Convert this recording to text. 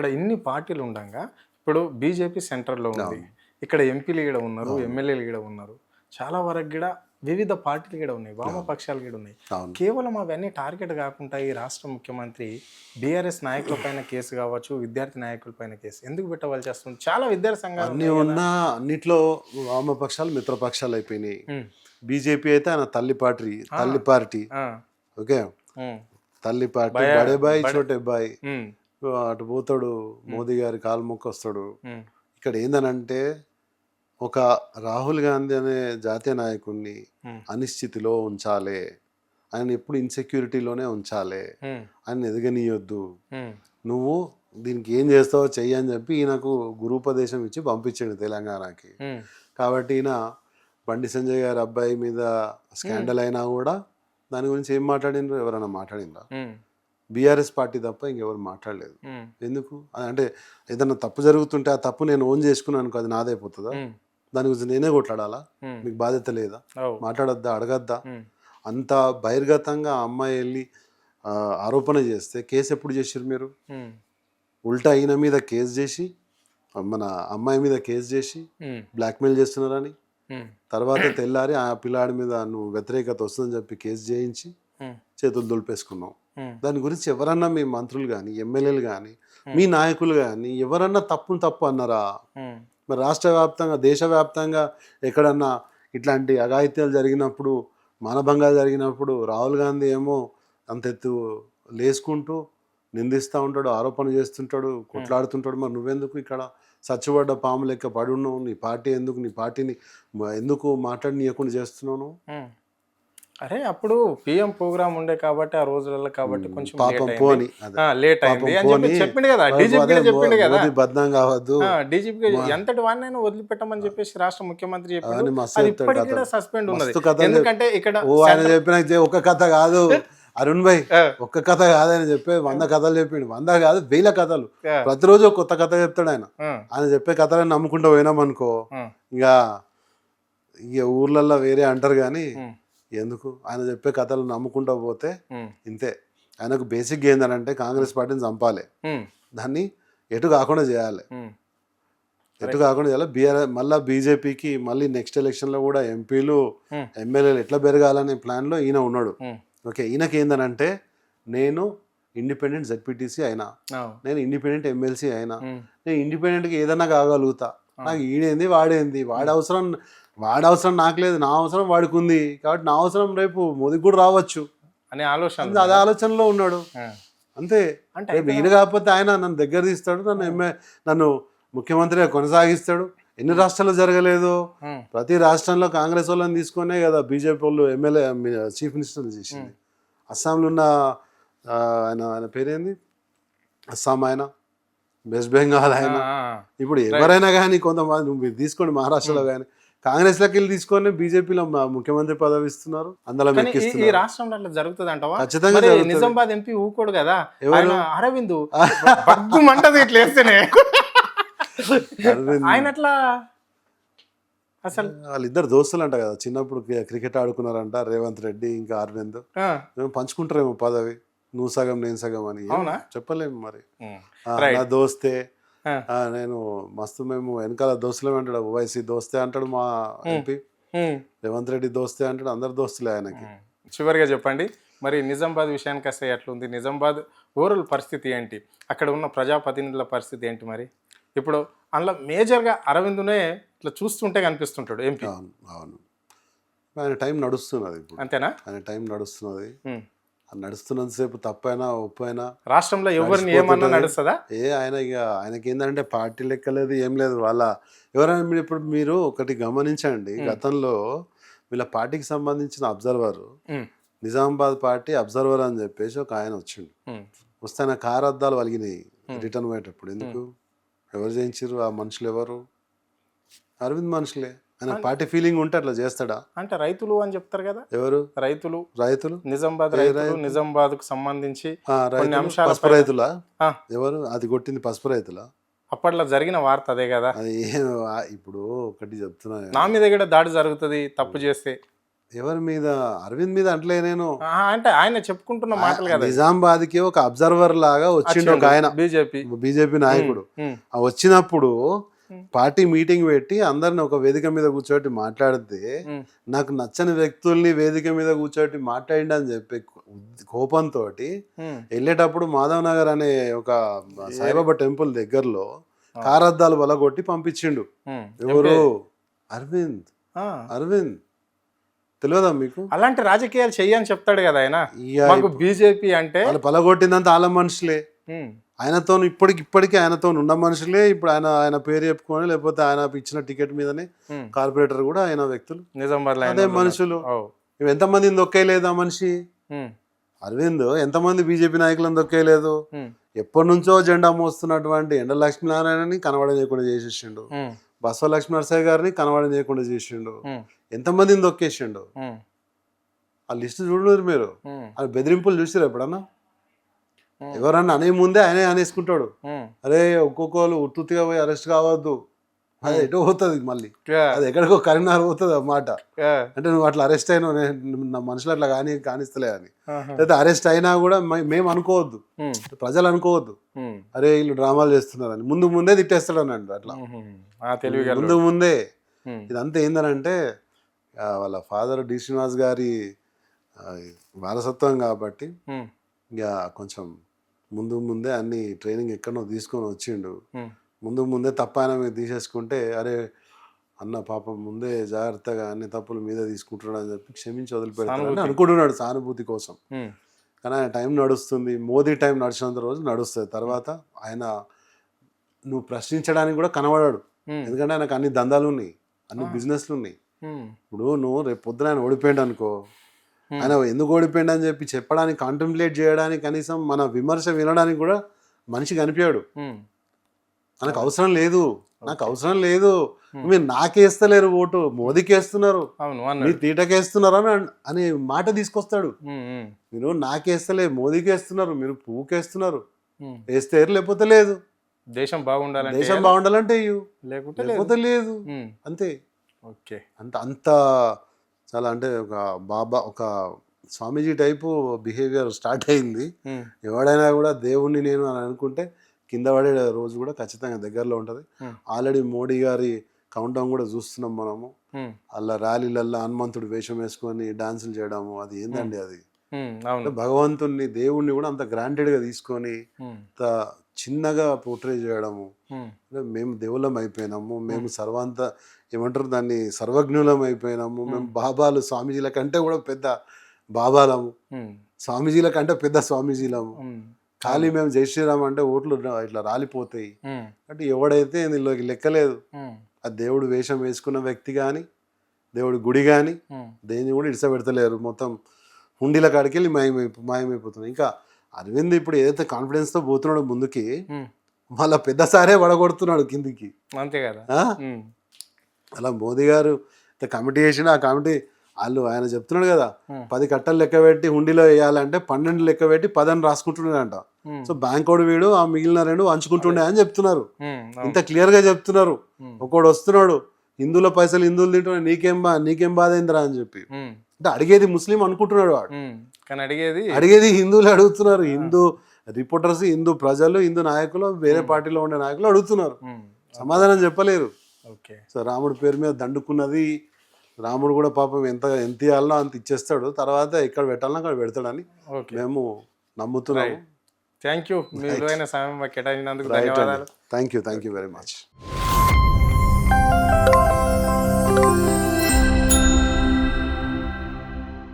ఇక్కడ ఇన్ని పార్టీలు ఉండగా ఇప్పుడు బీజేపీ సెంటర్‌లో ఉంది. ఇక్కడ ఎంపీలు గూడా ఉన్నారు, ఎమ్మెల్యేలు గూడా ఉన్నారు. చాలా వరకు గూడా వివిధ పార్టీలు గూడా ఉన్నాయి. వామపక్షాలు గూడా ఉన్నాయి. కేవలం అవన్నీ టార్గెట్ గాకుండా ఈ రాష్ట్ర ముఖ్యమంత్రి బీఆర్ఎస్ నాయకుల పైన కేసు గావచ్చు, విద్యార్థి నాయకుల పైన కేసు ఎందుకు పెట్టవలసి వస్తుంది? చాలా విద్యార్థి సంఘాలు అన్నీ ఉన్నా అన్నిట్లో వామపక్షాలు మిత్రపక్షాలు అయిపోయినాయి. బీజేపీ అయితే ఆయన తల్లి పార్టీ ఓకే, తల్లి పార్టీ బడే బాయ్ చోటే బాయ్. అటు పోతాడు మోదీ గారి కాలు మొక్క వస్తాడు. ఇక్కడ ఏందనంటే ఒక రాహుల్ గాంధీ అనే జాతీయ నాయకుడిని అనిశ్చితిలో ఉంచాలి, ఆయన ఎప్పుడు ఇన్సెక్యూరిటీలోనే ఉంచాలి, ఆయన ఎదగనీయొద్దు, నువ్వు దీనికి ఏం చేస్తావో చెయ్యి అని చెప్పి ఈయనకు గురూపదేశం ఇచ్చి పంపించాడు తెలంగాణకి. కాబట్టి ఈయన బండి సంజయ్ గారి అబ్బాయి మీద స్కాండల్ అయినా కూడా దాని గురించి ఏం మాట్లాడినరు? ఎవరైనా మాట్లాడినరా? బీఆర్ఎస్ పార్టీ తప్ప ఇంకెవరు మాట్లాడలేదు. ఎందుకు అంటే ఏదన్నా తప్పు జరుగుతుంటే ఆ తప్పు నేను ఓన్ చేసుకున్నాను అనుకో, అది నాదైపోతుందా? దాని గురించి నేనే కొట్లాడాలా? మీకు బాధ్యత లేదా? మాట్లాడొద్దా? అడగద్దా? అంత బహిర్గతంగా ఆ అమ్మాయి వెళ్ళి ఆరోపణ చేస్తే కేసు ఎప్పుడు చేసారు మీరు? ఉల్టా ఈయన మీద కేసు చేసి, మన అమ్మాయి మీద కేసు చేసి బ్లాక్మెయిల్ చేస్తున్నారని, తర్వాత తెల్లారి ఆ పిల్లాడి మీద నువ్వు వ్యతిరేకత వస్తుందని చెప్పి కేసు చేయించి చేతులు దులిపేసుకున్నావు. దాని గురించి ఎవరన్నా మీ మంత్రులు కానీ, ఎమ్మెల్యేలు కానీ, మీ నాయకులు కానీ ఎవరన్నా తప్పు అన్నారా? మరి రాష్ట్ర వ్యాప్తంగా, దేశవ్యాప్తంగా ఎక్కడన్నా ఇట్లాంటి అఘాయిత్యాలు జరిగినప్పుడు, మానభంగాలు జరిగినప్పుడు రాహుల్ గాంధీ ఏమో అంత ఎత్తు లేసుకుంటూ నిందిస్తూ ఉంటాడు, ఆరోపణ చేస్తుంటాడు, కొట్లాడుతుంటాడు. మరి నువ్వెందుకు ఇక్కడ చచ్చుబడ్డ పాము లెక్క పడి ఉన్నావు? నీ పార్టీని ఎందుకు మాట్లాడనీయకుండా చేస్తున్నావు? అరే అప్పుడు పిఎం ప్రోగ్రామ్ ఉండే కాబట్టి ఆ రోజులలో కాబట్టి కొంచెం లేట్ అయింది అని చెప్పి చెప్పిండు కదా, డీజీపీ చెప్పిండు కదా, బద్నాం కావద్దు, డీజీపీ ఎంతటి వాడినైనా వదిలిపెట్టమని చెప్పేసి రాష్ట్ర ముఖ్యమంత్రి చెప్పిండు. సస్పెండ్ ఉన్నది ఎందుకంటే ఇక్కడ ఆయన చెప్పిన ఒక్క కథ కాదు అరుణ్ భాయ్, ఒక్క కథ కాదని చెప్పి 100 కథలు చెప్పిండు. 100 కాదు 1000 కథలు, ప్రతిరోజు కొత్త కథ చెప్తాడు ఆయన. ఆయన చెప్పే కథలను నమ్ముకుంటూ పోయినాం అనుకో, ఇక ఊర్లలో వేరే అంటారు కానీ ఎందుకు ఆయన చెప్పే కథలు నమ్ముకుంటూ పోతే ఇంతే. ఆయనకు బేసిక్గా ఏంటంటే కాంగ్రెస్ పార్టీని చంపాలి, దాన్ని ఎటు కాకుండా చేయాలి. మళ్ళీ బీజేపీకి మళ్ళీ నెక్స్ట్ ఎలక్షన్లో కూడా ఎంపీలు ఎమ్మెల్యేలు ఎట్లా పెరగాలనే ప్లాన్లో ఈయన ఉన్నాడు. ఓకే, ఈయనకి ఏందనంటే నేను ఇండిపెండెంట్ జెడ్పీటీసీ అయినా, నేను ఇండిపెండెంట్ ఎమ్మెల్సీ అయినా, నేను ఇండిపెండెంట్గా ఏదన్నా కాగలుగుతా. నాకు ఈడేంది వాడేంది, వాడి అవసరం నాకు లేదు, నా అవసరం వాడికి ఉంది. కాబట్టి నా అవసరం రేపు మోదీకి కూడా రావచ్చు అనే ఆలోచన, అదే ఆలోచనలో ఉన్నాడు అంతే. ఈయన కాకపోతే ఆయన నన్ను దగ్గర తీస్తాడు, నన్ను ముఖ్యమంత్రిగా కొనసాగిస్తాడు. ఎన్ని రాష్ట్రాల్లో జరగలేదు? ప్రతి రాష్ట్రంలో కాంగ్రెస్ వాళ్ళని తీసుకునే కదా బీజేపీ వాళ్ళు ఎమ్మెల్యే చీఫ్ మినిస్టర్లు చేసింది. అస్సాంలో ఉన్న ఆయన పేరేంది, అస్సాం ఆయన, వెస్ట్ బెంగాల్ ఆయన, ఇప్పుడు ఎవరైనా కానీ కొంతమంది మీరు తీసుకోండి మహారాష్ట్రలో కానీ కాంగ్రెస్లోకి వెళ్ళి తీసుకొని బీజేపీలో ముఖ్యమంత్రి పదవి ఇస్తున్నారు. అందులో ఈ రాష్ట్రంలో అట్లా జరుగుతుంది అంటావా? ఖచ్చితంగా నిజామాబాద్ ఎంపీ ఊకోడు కదా అరవింద్, బగ్గుమంటది ఇట్లా వేస్తేనే ఆయన అట్లా. అసలు వాళ్ళిద్దరు దోస్తులు అంట కదా, చిన్నప్పుడు క్రికెట్ ఆడుకున్నారంట రేవంత్ రెడ్డి ఇంకా అరవింద్. పంచుకుంటారేమో పదవి, నువ్వు సగం నేను సగం అని చెప్పలేము. మరి నా దోస్తే, నేను మస్తు మేము వెనకాల దోస్తులే అంటాడు, ఓవైసీ దోస్తే అంటాడు మా ఎంపీ, రేవంత్ రెడ్డి దోస్తే అంటాడు, అందరు దోస్తులే ఆయనకి. చివరిగా చెప్పండి మరి నిజామాబాద్ విషయానికి వస్తే ఎట్లుంది? నిజామాబాద్ ఓవరాల్ పరిస్థితి ఏంటి? అక్కడ ఉన్న ప్రజాప్రతినిధుల పరిస్థితి ఏంటి? మరి ఇప్పుడు అందులో మేజర్గా అరవిందునే ఇట్లా చూస్తుంటే కనిపిస్తుంటాడు ఎంపీ. అవును, ఆయన టైం నడుస్తున్నది ఇప్పుడు. అంతేనా? ఆయన టైం నడుస్తున్నది. నడుస్తున్నంతసేపు తప్పైనా ఒప్పైనా రాష్ట్రంలో ఎవరిని ఏమన్నా నడుస్తుందా? ఆయనకి ఏంటంటే పార్టీ లెక్కలేదు, ఏం లేదు. ఎవరైనా ఇప్పుడు మీరు ఒకటి గమనించండి, గతంలో వీళ్ళ పార్టీకి సంబంధించిన అబ్జర్వర్, నిజామాబాద్ పార్టీ అబ్జర్వర్ అని చెప్పేసి ఒక ఆయన వచ్చిండు. వస్తే ఆయన కారు అద్దాలు వలిగినాయి రిటర్న్ పోయేటప్పుడు. ఎందుకు? ఎవరు చేయించారు? ఆ మనుషులు ఎవరు? అరవింద్ మనుషులే. ఆయన పార్టీ ఫీలింగ్ ఉంటే అట్లా చేస్తాడా? అంటే రైతులు అని చెప్తారు కదా. ఎవరు రైతులు? నిజామాబాద్ నిజామాబాద్ కు సంబంధించి పసుపు రైతులా? ఎవరు అది కొట్టింది? పసుపు రైతులా? అప్పట్లో జరిగిన వార్త అదే కదా. అది ఇప్పుడు ఒకటి చెప్తున్నా, నా మీద కూడా దాడి జరుగుతుంది తప్పు చేస్తే. ఎవరి మీద? అరవింద్ మీద అంటలే నేను. అంటే ఆయన చెప్పుకుంటున్న మాటలు కదా. నిజామాబాద్కి ఒక అబ్జర్వర్ లాగా వచ్చిండు ఒక ఆయన, బీజేపీ నాయకుడు. ఆ వచ్చినప్పుడు పార్టీ మీటింగ్ పెట్టి అందరిని ఒక వేదిక మీద కూర్చోటి మాట్లాడితే నాకు నచ్చని వ్యక్తుల్ని వేదిక మీద కూర్చోటి మాట్లాడిండి అని చెప్పి కోపంతో వెళ్ళేటప్పుడు మాధవ్ నగర్ అనే ఒక సాయిబాబా టెంపుల్ దగ్గరలో కారద్దాలు బలగొట్టి పంపించిండు. ఎవరు? అరవింద్. అరవింద్ తెలియదా మీకు? అలాంటి రాజకీయాలు చెయ్యని చెప్తాడు కదా ఆయన. మాకు బీజేపీ అంటే వాళ్ళు పలగొట్టిందంతా వాళ్ళ మనుషులే. ఆయనతో ఇప్పటికీ ఆయనతో ఉన్న మనుషులే. ఇప్పుడు ఆయన పేరు చెప్పుకొని లేకపోతే ఆయన ఇచ్చిన టికెట్ మీదనే కార్పొరేటర్ కూడా ఆయన వ్యక్తులు నిజామాబాద్ అదే మనుషులు. ఇవి ఎంతమందిని దొక్కేయలేదు ఆ మనిషి అరవింద్. ఎంతమంది బీజేపీ నాయకులను దొక్కేయలేదు. ఎప్పటి నుంచో జెండా మోస్తున్నటువంటి ఎండ లక్ష్మీనారాయణని కనబడలేకుండా చేసేసిండు. బసవ లక్ష్మీనరసయ్య గారిని కనబడలేకుండా చేసిండు. ఎంతమందిని దొక్కేసిండు. ఆ లిస్ట్ చూడరు మీరు. ఆ బెదిరింపులు చూసిరు ఎప్పుడన్నా? ఎవరన్నా అనే ముందే ఆయనే అనేసుకుంటాడు. అరే ఒక్కొక్కరు ఉత్తుగా పోయి అరెస్ట్ కావద్దు, అది ఎటో పోతుంది మళ్ళీ, అది ఎక్కడికో కరీంనగర్ పోతుంది అన్నమాట. అంటే నువ్వు అట్లా అరెస్ట్ అయినా నా మనుషులు అట్లా కానిస్తలే అని. లేదా అరెస్ట్ అయినా కూడా మేము అనుకోవద్దు, ప్రజలు అనుకోవద్దు అరే వీళ్ళు డ్రామాలు చేస్తున్నారని. ముందే తిట్టేస్తాడు అన్నాడు అట్లా ముందే. ఇదంతా ఏందనంటే వాళ్ళ ఫాదర్ డి శ్రీనివాస్ గారి వారసత్వం కాబట్టి ఇక కొంచెం ముందే అన్ని ట్రైనింగ్ ఎక్కడో తీసుకొని వచ్చిండు. ముందే తప్ప ఆయన మీద తీసేసుకుంటే అరే అన్న పాపం ముందే జాగ్రత్తగా అన్ని తప్పులు మీద తీసుకుంటున్నాడు అని చెప్పి క్షమించి వదిలిపెడతాడని అనుకుంటున్నాడు సానుభూతి కోసం. కానీ ఆయన టైం నడుస్తుంది. మోదీ టైం నడిచినంత రోజు నడుస్తుంది. తర్వాత ఆయన నువ్వు ప్రశ్నించడానికి కూడా కనబడాడు. ఎందుకంటే ఆయనకు అన్ని దందాలు ఉన్నాయి, అన్ని బిజినెస్లు ఉన్నాయి. ఇప్పుడు నువ్వు రేపు పొద్దున ఆయన ఓడిపోయాడు అనుకో, ఆయన ఎందుకు ఓడిపోయాడు అని చెప్పి చెప్పడానికి, కాంటెంప్లేట్ చేయడానికి, కనీసం మన విమర్శ వినడానికి కూడా మనిషి కనిపించాడు. నాకు అవసరం లేదు, నాకు అవసరం లేదు, మీరు నాకేస్తలేరు ఓటు, మోదీకి వేస్తున్నారు, మీరు తీటకేస్తున్నారు అనే మాట తీసుకొస్తాడు. మీరు నాకేస్తలే, మోదీకి వేస్తున్నారు, మీరు పువ్వుకేస్తున్నారు, వేస్తే లేకపోతే లేదు. దేశం బాగుండాలంటే లేకపోతే లేదు, అంతే. ఓకే. అంత చాలా అంటే ఒక స్వామీజీ టైపు బిహేవియర్ స్టార్ట్ అయింది. ఎవడైనా కూడా దేవుణ్ణి నేను అని అనుకుంటే కింద పడే రోజు కూడా ఖచ్చితంగా దగ్గరలో ఉంటుంది. ఆల్రెడీ మోడీ గారి కౌంట్ డౌన్ కూడా చూస్తున్నాం మనము. అలా ర్యాలీలల్లో హనుమంతుడు వేషం వేసుకొని డాన్సులు చేయడము, అది ఏందండి అది? భగవంతుణ్ణి దేవుణ్ణి కూడా అంత గ్రాంటెడ్గా తీసుకొని అంత చిన్నగా పోర్ట్రే చేయడము. మేము దేవుళ్ళం అయిపోయినాము, మేము ఏమంటారు దాన్ని, సర్వజ్ఞులం అయిపోయినాము, మేము బాబాలు, స్వామీజీల కంటే కూడా పెద్ద బాబాలము, స్వామీజీల కంటే పెద్ద స్వామీజీలము. ఖాళీ మేము జై శ్రీరామ్ అంటే ఓట్లు ఇట్లా రాలిపోతాయి. అంటే ఎవడైతే ఇందులోకి లెక్కలేదు. ఆ దేవుడు వేషం వేసుకున్న వ్యక్తి కానీ, దేవుడి గుడి కానీ దేన్ని కూడా ఇడిసపెడతలేరు. మొత్తం హుండీల కాడికి వెళ్ళి మాయమైపోతున్నాయి. ఇంకా అరవింద్ ఇప్పుడు ఏదైతే కాన్ఫిడెన్స్తో పోతున్నాడో ముందుకి, మళ్ళీ పెద్దసారే పడగొడుతున్నాడు కిందికి, అంతే కదా. అలా మోదీ గారు కమిటీ వేసిన, ఆ కమిటీ ఆయన చెప్తున్నాడు కదా, 10 కట్టలు లెక్క పెట్టి హుండీలో వేయాలంటే 12 లెక్క పెట్టి 10 రాసుకుంటున్నాడంట. సో బ్యాంకోడు వీడు ఆ మిగిలిన 2 పంచుకుంటుండే అని చెప్తున్నారు. ఇంత క్లియర్ గా చెప్తున్నారు. ఒకడు వస్తున్నాడు, హిందువుల పైసలు హిందువులు తింటున్నా, నీకేం బాధ అయిందిరా అని చెప్పి. అంటే అడిగేది ముస్లిం అనుకుంటున్నాడు వాడు, కానీ అడిగేది హిందువులు అడుగుతున్నారు. హిందూ రిపోర్టర్స్, హిందూ ప్రజలు, హిందూ నాయకులు, వేరే పార్టీలో ఉండే నాయకులు అడుగుతున్నారు, సమాధానం చెప్పలేరు. సో రాముడి పేరు మీద దండుకున్నది, రాముడు కూడా పాపం ఎంత ఇవ్వాలనో అంత ఇచ్చేస్తాడు, తర్వాత ఎక్కడ పెట్టాలనో అక్కడ పెడతాడని మేము నమ్ముతున్నాము. థ్యాంక్ యూ, మీ విలువైన సమయం కేటాయించినందుకు ధన్యవాదాలు. Thank you very much.